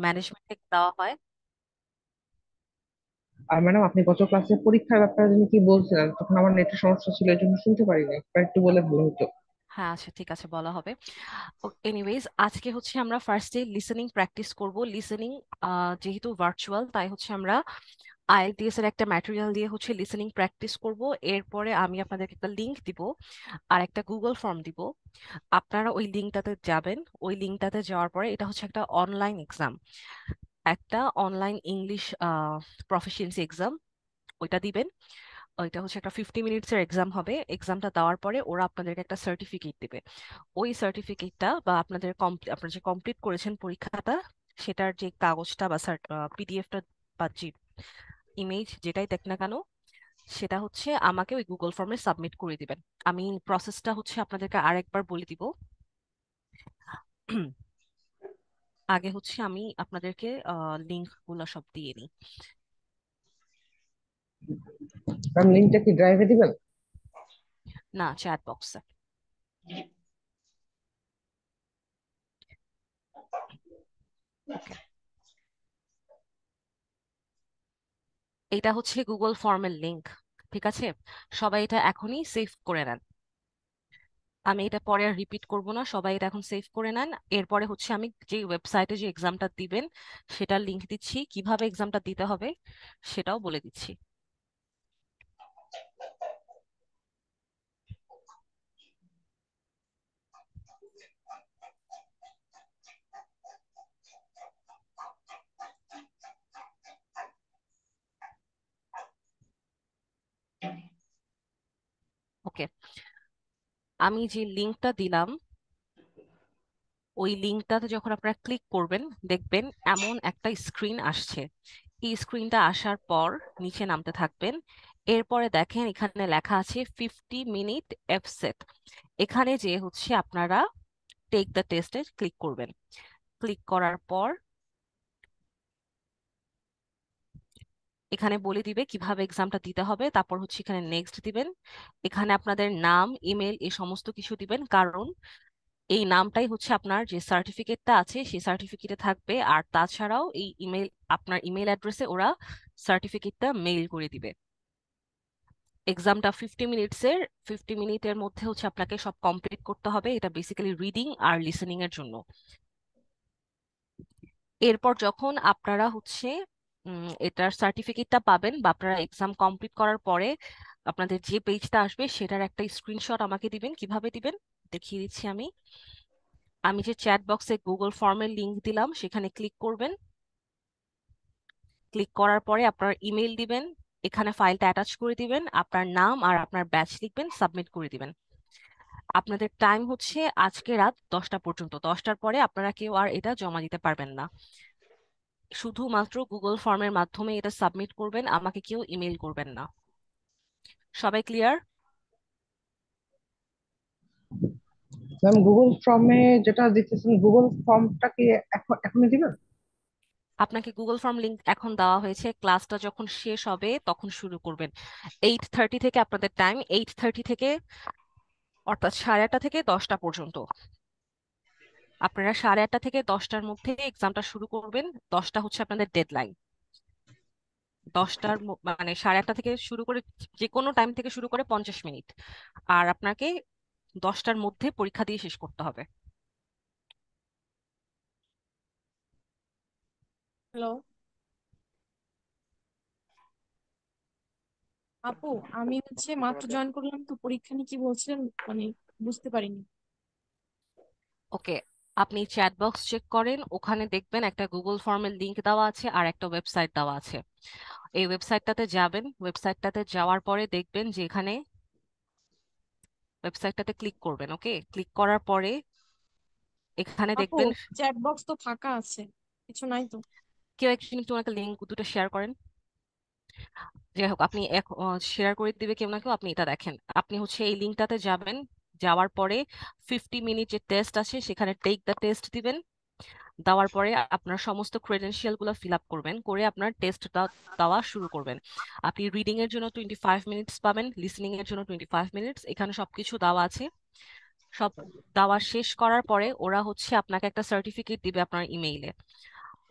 ম্যানেজমেন্টে দেওয়া হয়। আর ম্যাডাম, আপনি গত ক্লাসে পরীক্ষার ব্যাপারে যিনি কি বলছিলেন, তখন আমার নেটের সমস্যা ছিল, এই জন্য শুনতে পারিনি। একটু বলে ভালো হতো। হ্যাঁ, আচ্ছা, ঠিক আছে, বলা হবে। এনিওয়েজ, আজকে হচ্ছে আমরা ফার্স্টে লিসেনিং প্র্যাকটিস করব। লিসেনিং যেহেতু ভার্চুয়াল, তাই হচ্ছে আমরা আইএলটিএস এর একটা ম্যাটেরিয়াল দিয়ে হচ্ছে লিসেনিং প্র্যাকটিস করব। এরপরে আমি আপনাদেরকে একটা লিংক দিব আর একটা গুগল ফর্ম দিব। আপনারা ওই লিঙ্কটাতে যাবেন। ওই লিঙ্কটাতে যাওয়ার পরে, এটা হচ্ছে একটা অনলাইন এক্সাম, একটা অনলাইন ইংলিশ প্রফিসিয়েন্সি এক্সাম। ওইটা দিবেন। ওইটা হচ্ছে একটা 50 মিনিটস এর এক্সাম হবে। এক্সামটা দেওয়ার পরে ওরা আপনাদেরকে একটা সার্টিফিকেট দিবে। ওই সার্টিফিকেটটা বা আপনারা যে কমপ্লিট করেছেন পরীক্ষাটা, সেটার যে কাগজটা বা পিডিএফটা বা যে ইমেজ যেটাই দেখ না কেন, সেটা হচ্ছে আমাকে ওই গুগল ফর্মে সাবমিট করে দিবেন। আমি প্রসেসটা হচ্ছে আপনাদেরকে আরেকবার বলে দিব। আগে হচ্ছে আমি আপনাদেরকে লিঙ্ক গুলো সব দিয়ে নিই। ম্যাম, লিঙ্কটা কি ড্রাইভে দিবেন? না, চ্যাট বক্সে। ওকে, এটা হচ্ছে গুগল ফর্মের লিংক। ঠিক আছে, সবাই এটা এখনই সেভ করে নেন। আমি এটা পরে আর রিপিট করব না, সবাই এটা এখন সেভ করে নেন। এরপরে হচ্ছে আমি যে ওয়েবসাইটে যে এক্সামটা দিবেন সেটার লিংক দিচ্ছি, কিভাবে এক্সামটা দিতে হবে সেটাও বলে দিচ্ছি। ওকে, আমি যে লিংকটা দিলাম, ওই লিংকটাতে যখন আপনারা ক্লিক করবেন, দেখবেন এমন একটা স্ক্রিন আসছে। এই স্ক্রিনটা আসার পর নিচে নামতে থাকবেন। এরপরে দেখেন এখানে লেখা আছে 50 মিনিট এফসেট। এখানে যে হচ্ছে আপনারা টেক দ্য টেস্টে ক্লিক করবেন। ক্লিক করার পর এখানে বলে দিবে কিভাবে এক্সামটা দিতে হবে। তারপর হচ্ছে এখানে নেক্সট দিবেন। এখানে আপনাদের নাম, ইমেল, এই সমস্ত কিছু দিবেন, কারণ এই নামটাই হচ্ছে আপনার যে সার্টিফিকেটটা আছে সেই সার্টিফিকেটে থাকবে। আর তাছাড়াও এই ইমেল, আপনার ইমেল অ্যাড্রেসে ওরা সার্টিফিকেটটা মেইল করে দিবে। এক্সামটা 50 মিনিটসের। 50 মিনিটের মধ্যে হচ্ছে আপনাকে সব কমপ্লিট করতে হবে। এটা বেসিক্যালি রিডিং আর লিসেনিং এর জন্য। এরপর যখন আপনারা হচ্ছে এটার সার্টিফিকেটটা পাবেন বা আপনারা এক্সাম কমপ্লিট করার পরে আপনাদের যে পেজটা আসবে সেটার একটা স্ক্রিনশট আমাকে দিবেন। কিভাবে দিবেন দেখিয়ে দিচ্ছি আমি। আমি যে চ্যাট বক্সে গুগল ফর্মের লিংক দিলাম সেখানে ক্লিক করবেন। ক্লিক করার পরে আপনার ইমেল দিবেন, এখানে ফাইলটা অ্যাটাচ করে দিবেন, আপনার নাম আর আপনার ব্যাচ লিখবেন, সাবমিট করে দিবেন। আপনাদের টাইম হচ্ছে আজকে রাত 10টা পর্যন্ত। 10টার পরে আপনারা কেউ আর এটা জমা দিতে পারবেন না। শুধুমাত্র গুগল ফর্মের মাধ্যমে এটা সাবমিট করবেন, আমাকে কেউ ইমেল করবেন না। সবাই ক্লিয়ার? ম্যাম, গুগল ফর্মে যেটা দিতেছেন, গুগল ফর্মটা কি এখনই দিবেন? আপনাকে গুগল ফর্ম লিংক এখন দেওয়া হয়েছে। ক্লাসটা যখন শেষ হবে তখন শুরু করবেন। 8:30 থেকে আপনাদের টাইম, 8:30 থেকে অর্থাৎ 8:30 থেকে 10টা পর্যন্ত। আপনারা 8:30 থেকে 10টার মধ্যে এক্সামটা শুরু করবেন। 10টা হচ্ছে আপনাদের ডেডলাইন। মানে 8:30 থেকে শুরু করে যে কোনো টাইম থেকে শুরু করে 50 মিনিট। আর আপনাকে 10টার মধ্যে পরীক্ষা দিয়ে শেষ করতে হবে। হ্যালো আপু, আমি মাত্র জয়েন করলাম তো, পরীক্ষা নিয়ে কি বলছিলেন? মানে বুঝতে পারিনি। ওকে, আপনি চ্যাট বক্স চেক করেন, ওখানে দেখবেন একটা গুগল ফর্মের লিংক দেওয়া আছে আর একটা ওয়েবসাইট দেওয়া আছে। এই ওয়েবসাইটটাতে যাবেন। ওয়েবসাইটটাতে যাওয়ার পরে দেখবেন যে এখানে ওয়েবসাইটটাতে ক্লিক করবেন। ওকে, ক্লিক করার পরে এখানে আপু, দেখবেন। চ্যাট বক্স তো ফাঁকা আছে, কিছু নাই তো। কেউ একজন একটু ওনাকে লিঙ্ক দুটো শেয়ার করেন। যাই হোক, আপনি শেয়ার করে দিবে কেউ না কেউ। আপনি এটা দেখেন, আপনি হচ্ছে এই লিঙ্কটাতে যাবেন। যাওয়ার পরে 50 মিনিট যে টেস্ট আছে সেখানে টেক দ্য টেস্ট দিবেন। দেওয়ার পরে আপনার সমস্ত ক্রেডেনশিয়াল গুলো ফিল আপ করবেন, করে আপনার টেস্ট দেওয়া শুরু করবেন। আপনি রিডিং এর জন্য 25 মিনিটস পাবেন, লিসনিং এর জন্য 25 মিনিটস। এখানে সবকিছু দেওয়া আছে। সব দেওয়া শেষ করার পরে ওরা হচ্ছে আপনাকে একটা সার্টিফিকেট দিবে আপনার ইমেইলে।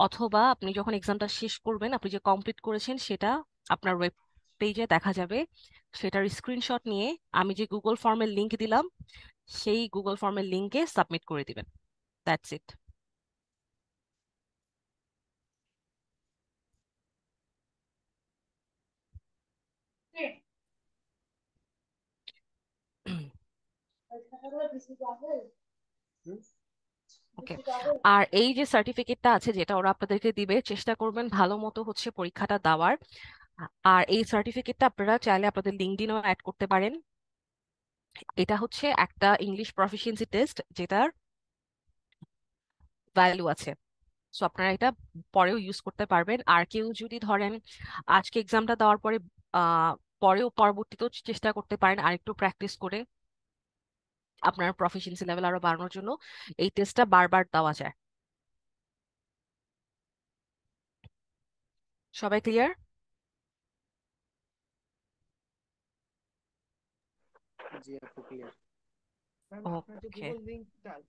অথবা আপনি যখন এক্সামটা শেষ করবেন, আপনি যে কমপ্লিট করেছেন সেটা আপনার ওয়েব পেজে দেখা যাবে। সেটার স্ক্রিনশট নিয়ে আমি যে গুগল ফর্মের লিংক দিলাম সেই গুগল ফর্মের লিংকে সাবমিট করে দিবেন। That's it. ওকে। আর এই যে সার্টিফিকেটটা আছে যেটা ওরা আপনাদেরকে দিবে, চেষ্টা করবেন ভালো মতো হচ্ছে পরীক্ষাটা দেওয়ার। আর এই সার্টিফিকেটটা আপনারা চাইলে আপনাদের লিঙ্কডইনও অ্যাড করতে পারেন। এটা হচ্ছে একটা ইংলিশ প্রফিসিয়েন্সি টেস্ট যেটার ভ্যালু আছে। সো আপনারা এটা পরেও ইউজ করতে পারবেন। আর কেউ যদি ধরেন আজকে এক্সামটা দেওয়ার পরে আহ পরেও পরবর্তীতেও চেষ্টা করতে পারেন আরেকটু প্র্যাকটিস করে আপনার প্রফিসিয়েন্সি লেভেল আরো বাড়ানোর জন্য, এই টেস্টটা বারবার দেওয়া যায়। সবাই ক্লিয়ার? জি আপু ক্লিয়ার। ম্যাম আপনার যে ওকে, গুগল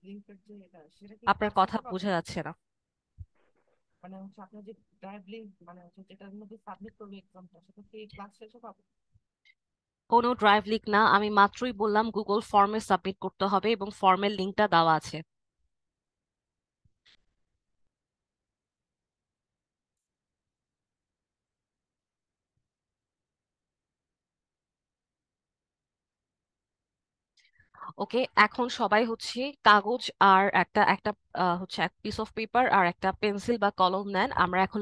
লিংকের যে এটা সেটা কি আপনার ক্লাস কথা শেষে পাবো? বোঝা যাচ্ছে না। মানে হচ্ছে আপনার যে ড্রাইভ লিংক মানে হচ্ছে যেটার মধ্যে সাবমিট করবে এক্সামটা সেটা কি ক্লাস শেষে পাবো? কোনো ড্রাইভ লিংক না, আমি মাত্রই বললাম গুগল ফর্মে সাবমিট করতে হবে এবং ফর্মের লিংকটা দেওয়া আছে। ওকে, এখন সবাই হচ্ছে কাগজ আর একটা একটা হচ্ছে এক পিস অফ পেপার আর একটা পেন্সিল বা কলম নেন। আমরা এখন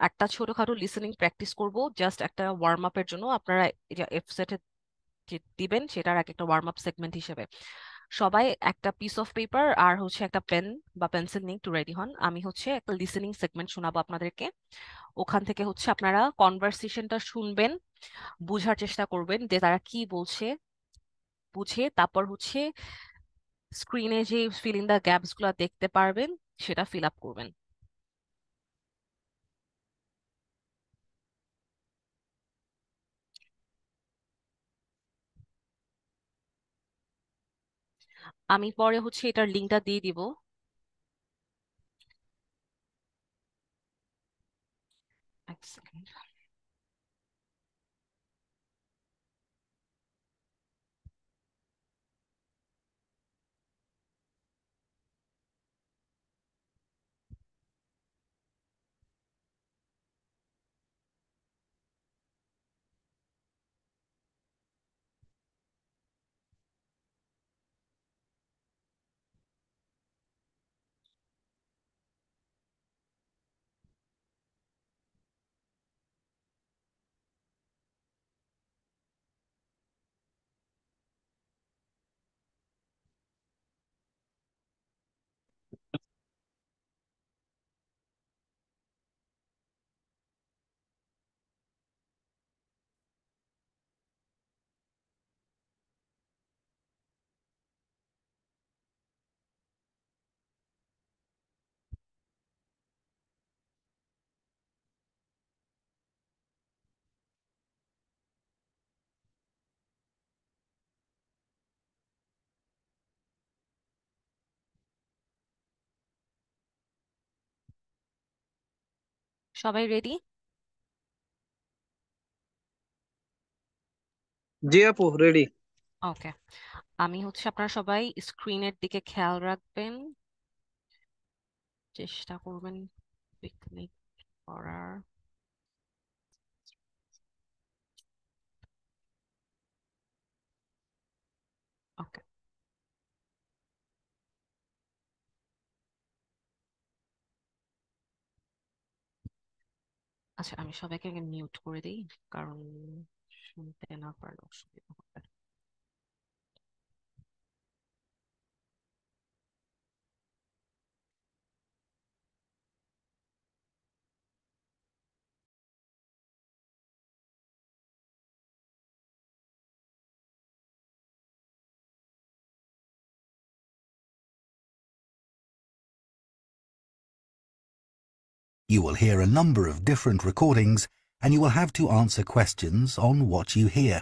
একটা ছোটখাটো লিসেনিং প্র্যাকটিস করব, জাস্ট একটা ওয়ার্ম আপের জন্য। আপনারা এই যে এফ সেটে যে দিবেন সেটার এক একটা ওয়ার্ম আপ সেগমেন্ট হিসেবে সবাই একটা পিস অফ পেপার আর হচ্ছে একটা পেন বা পেন্সিল নিয়ে একটু রেডি হন। আমি হচ্ছে একটা লিসেনিং সেগমেন্ট শোনাবো আপনাদেরকে। ওখান থেকে হচ্ছে আপনারা কনভারসেশনটা শুনবেন, বুঝার চেষ্টা করবেন যে তারা কি বলছে, বুঝে তারপর হচ্ছে স্ক্রিনে যে ফিল ইন দ্য গ্যাপস গুলো দেখতে পারবেন সেটা ফিল আপ করবেন। আমি পরে হচ্ছে এটার লিঙ্কটা দিয়ে দিব। এক সেকেন্ড। সবাই রেডি? জি আপু রেডি। ওকে, আমি হচ্ছে আপনারা সবাই স্ক্রিনের দিকে খেয়াল রাখবেন, চেষ্টা করবেন পিকনিক করার। ওকে, আচ্ছা আমি সবাইকে মিউট করে দিই, কারণ শুনতে না পারলে অসুবিধা হবে। You will hear a number of different recordings, and you will have to answer questions on what you hear.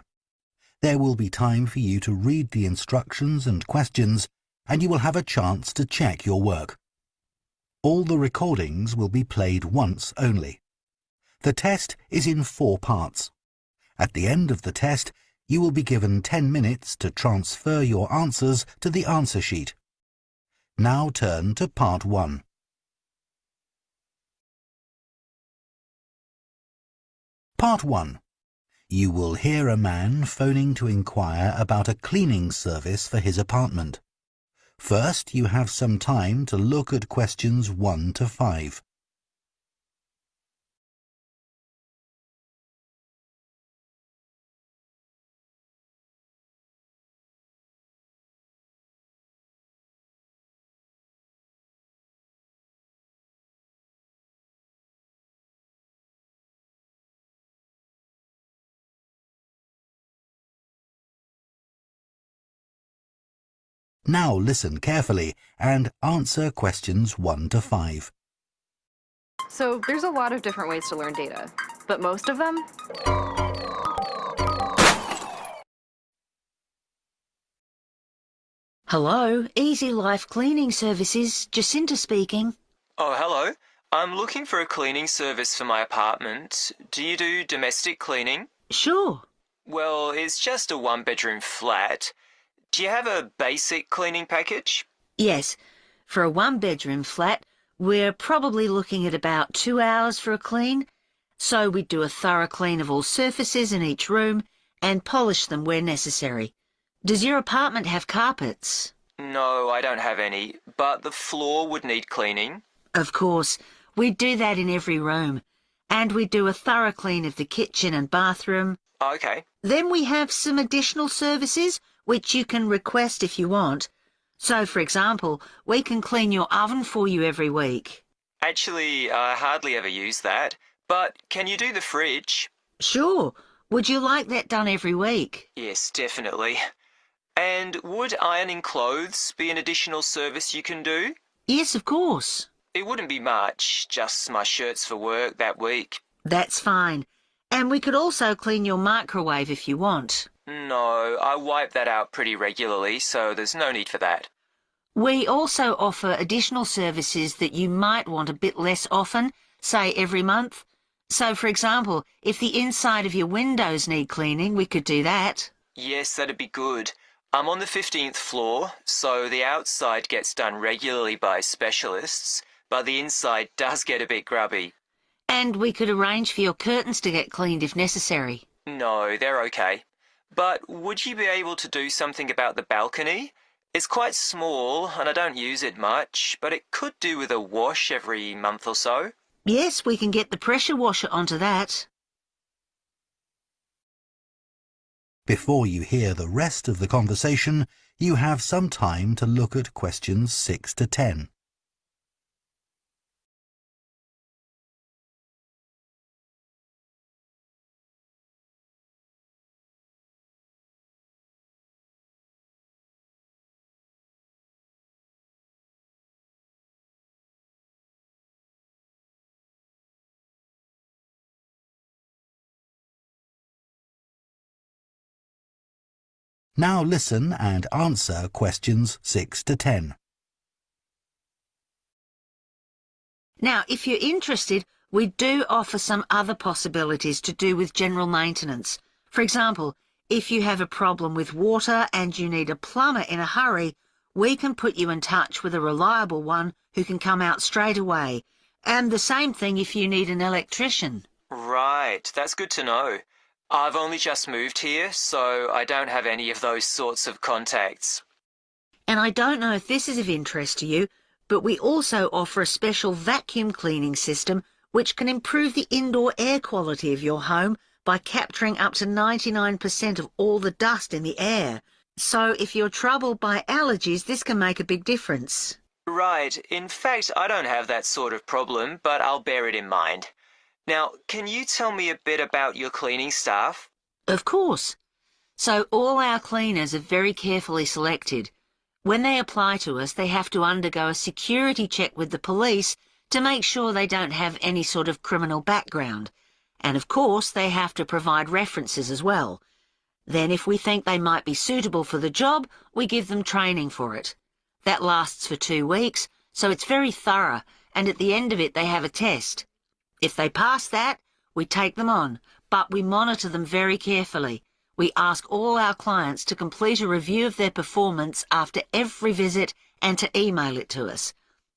There will be time for you to read the instructions and questions, and you will have a chance to check your work. All the recordings will be played once only. The test is in 4 parts. At the end of the test, you will be given 10 minutes to transfer your answers to the answer sheet. Now turn to Part 1. Part 1. You will hear a man phoning to inquire about a cleaning service for his apartment. First, you have some time to look at questions 1 to 5. Now listen carefully and answer questions 1 to 5. So there's a lot of different ways to learn data, but most of them? Hello, Easy Life Cleaning Services, Jacinta speaking. Oh, hello. I'm looking for a cleaning service for my apartment. Do you do domestic cleaning? Sure. Well, it's just a 1-bedroom flat. Do you have a basic cleaning package? Yes, for a 1-bedroom flat, we're probably looking at about 2 hours for a clean. So we do a thorough clean of all surfaces in each room and polish them where necessary. Does your apartment have carpets? No, I don't have any, but the floor would need cleaning. Of course, we do that in every room. And we do a thorough clean of the kitchen and bathroom. Okay. Then we have some additional services which you can request if you want. So, for example, we can clean your oven for you every week. Actually, I hardly ever use that. But can you do the fridge? Sure. Would you like that done every week? Yes, definitely. And would ironing clothes be an additional service you can do? Yes, of course. It wouldn't be much, just my shirts for work that week. That's fine. And we could also clean your microwave if you want. No, I wipe that out pretty regularly, so there's no need for that. We also offer additional services that you might want a bit less often, say every month. So, for example, if the inside of your windows need cleaning, we could do that. Yes, that'd be good. I'm on the 15th floor, so the outside gets done regularly by specialists, but the inside does get a bit grubby. And we could arrange for your curtains to get cleaned if necessary. No, they're okay. But would you be able to do something about the balcony? It's quite small and I don't use it much, but it could do with a wash every month or so. Yes, we can get the pressure washer onto that. Before you hear the rest of the conversation, you have some time to look at questions 6 to 10. Now listen and answer questions 6 to 10. Now, if you're interested, we do offer some other possibilities to do with general maintenance. For example, if you have a problem with water and you need a plumber in a hurry, we can put you in touch with a reliable one who can come out straight away. And the same thing if you need an electrician. Right, that's good to know. I've only just moved here, so I don't have any of those sorts of contacts. And I don't know if this is of interest to you, but we also offer a special vacuum cleaning system which can improve the indoor air quality of your home by capturing up to 99% of all the dust in the air. So if you're troubled by allergies, this can make a big difference. Right, in fact, I don't have that sort of problem, but I'll bear it in mind. Now, can you tell me a bit about your cleaning staff? Of course. So all our cleaners are very carefully selected. When they apply to us, they have to undergo a security check with the police to make sure they don't have any sort of criminal background. And of course, they have to provide references as well. Then if we think they might be suitable for the job, we give them training for it. That lasts for 2 weeks, so it's very thorough, and at the end of it they have a test. If they pass that, we take them on, but we monitor them very carefully. We ask all our clients to complete a review of their performance after every visit and to email it to us,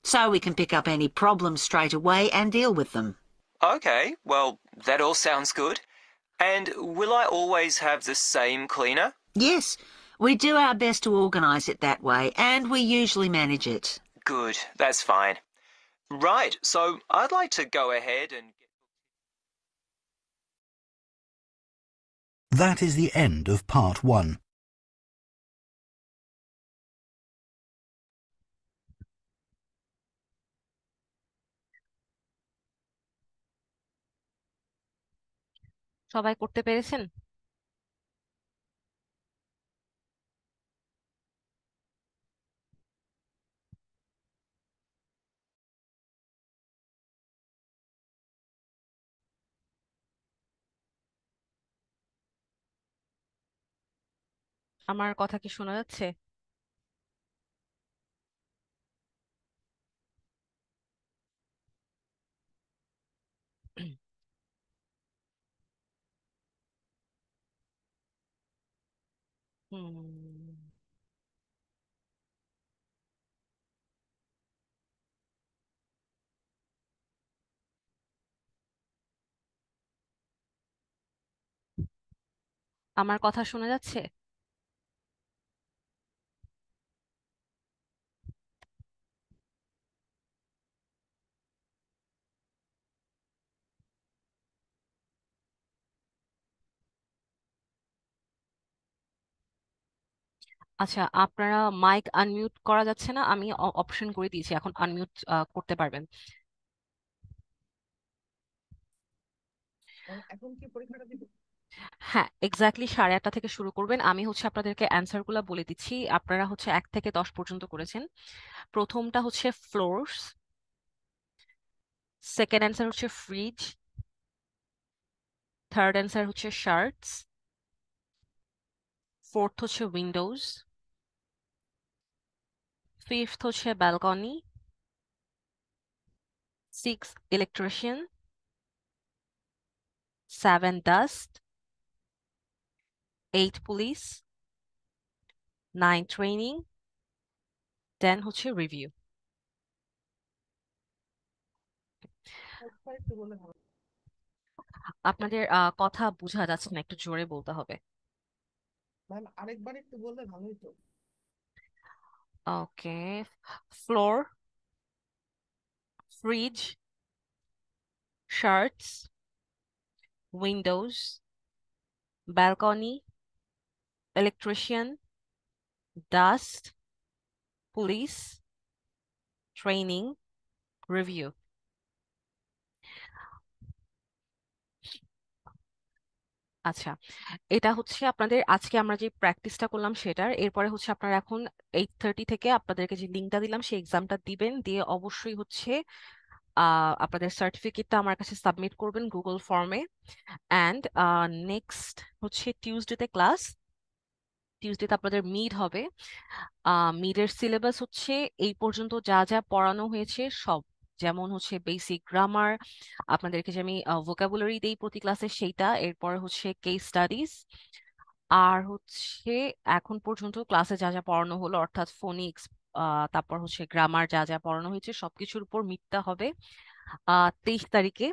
so we can pick up any problems straight away and deal with them. Okay, well, that all sounds good. And will I always have the same cleaner? Yes, we do our best to organise it that way, and we usually manage it. Good, that's fine. Right, so I'd like to go ahead and... That is the end of part 1. সবাই করতে পেরেছেন? আমার কথা কি শোনা যাচ্ছে? হুম, আমার কথা শোনা যাচ্ছে? আচ্ছা, আপনারা মাইক আনমিউট করা যাচ্ছে না, আমি অপশন করে দিয়েছি, এখন আনমিউট করতে পারবেন। এখন কি পরীক্ষাটা দিব? হ্যাঁ, এক্স্যাক্টলি 8:30 থেকে শুরু করবেন। আমি আপনাদেরকে অ্যান্সার গুলা বলে দিচ্ছি। আপনারা 1 থেকে 10 পর্যন্ত করেছেন। প্রথমটা floors, second answer fridge, third answer shirts, fourth windows, fifth balcony, 6 electrician, 7 dust, 8 police, 9 training, 10 review. একবার একটু বলে ভালো। আপনাদের কথা বোঝা যাচ্ছে না, একটু জোরে বলতে হবে। ম্যাম আরেকবার একটু বললে ভালো হতো। Okay, floor, fridge, shirts, windows, balcony, electrician, dust, police, training, review. আচ্ছা, এটা আপনাদের আজকে আমরা যে প্র্যাকটিসটা করলাম সেটার। এরপরে আপনারা এখন 8:30 থেকে আপনাদেরকে যে লিঙ্কটা দিলাম সেই এক্সামটা দিবেন, দিয়ে অবশ্যই আপনাদের সার্টিফিকেটটা আমার কাছে সাবমিট করবেন গুগল ফর্মে। অ্যান্ড নেক্সট টিউসডেতে ক্লাস, টিউসডেতে আপনাদের মিড হবে। মিডের সিলেবাস এই পর্যন্ত যা যা পড়ানো হয়েছে সব, যেমন বেসিক গ্রামার, আপনাদেরকে যে আমি ভোকাবুলারি দেই প্রতি ক্লাসে সেইটা, এরপর কেস স্টাডিজ, আর এখন পর্যন্ত ক্লাসে যা যা পড়ানো হলো অর্থাৎ ফোনিক্স, তারপর গ্রামার যা যা পড়ানো হয়েছে সবকিছুর উপর মিডটা হবে 23 তারিখে।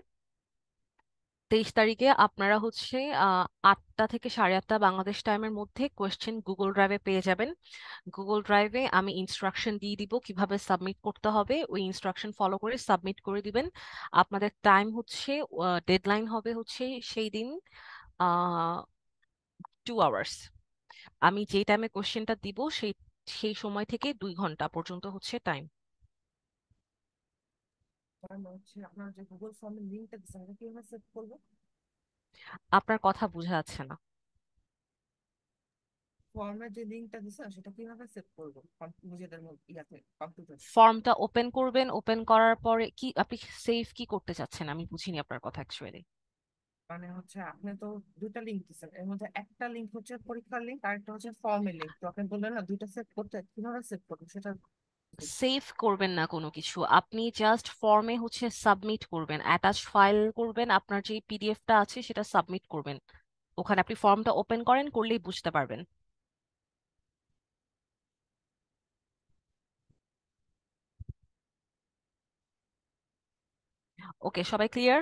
23 তারিখে আপনারা 8টা থেকে 8:30 বাংলাদেশ টাইমের মধ্যে কোয়েশ্চেন গুগল ড্রাইভে পেয়ে যাবেন। গুগল ড্রাইভে আমি ইনস্ট্রাকশন দিয়ে দিব কিভাবে সাবমিট করতে হবে, ওই ইনস্ট্রাকশন ফলো করে সাবমিট করে দিবেন। আপনাদের টাইম ডেডলাইন হবে সেই দিন 2 আওয়ার্স। আমি যেই টাইমে কোয়েশ্চেনটা দিব সেই সেই সময় থেকে 2 ঘন্টা পর্যন্ত টাইম। ম্যাম আপনার যে গুগল ফর্মের লিংকটা দিচ্ছেন এটা কিভাবে সেট করবো? আপনার কথা বোঝা যাচ্ছে না। ফর্মের যে লিংকটা দিচ্ছেন সেটা কিভাবে সেট করবো নিজেদের ইয়াতে কম্পিউটার? ফর্মটা ওপেন করবেন, ওপেন করার পরে কি আপনি সেভ কি করতে চাচ্ছেন আমি বুঝিনি আপনার কথা অ্যাকচুয়ালি। মানে আপনি তো দুইটা লিংক দিচ্ছেন, এর মধ্যে একটা লিংক পরীক্ষার লিংক আর একটা ফর্মের লিংক। তো আপনি বললেন না দুইটা সেট করতে, কিভাবে সেট করবো সেটা সেভ করবেন না কোনো কিছু, আপনি জাস্ট ফর্মে হচ্ছে সাবমিট করবেন, অ্যাটাচ ফাইল করবেন, আপনার যে পিডিএফটা আছে সেটা সাবমিট করবেন। ওখানে আপনি ফর্মটা ওপেন করেন, করলেই বুঝতে পারবেন। ওকে, সবাই ক্লিয়ার?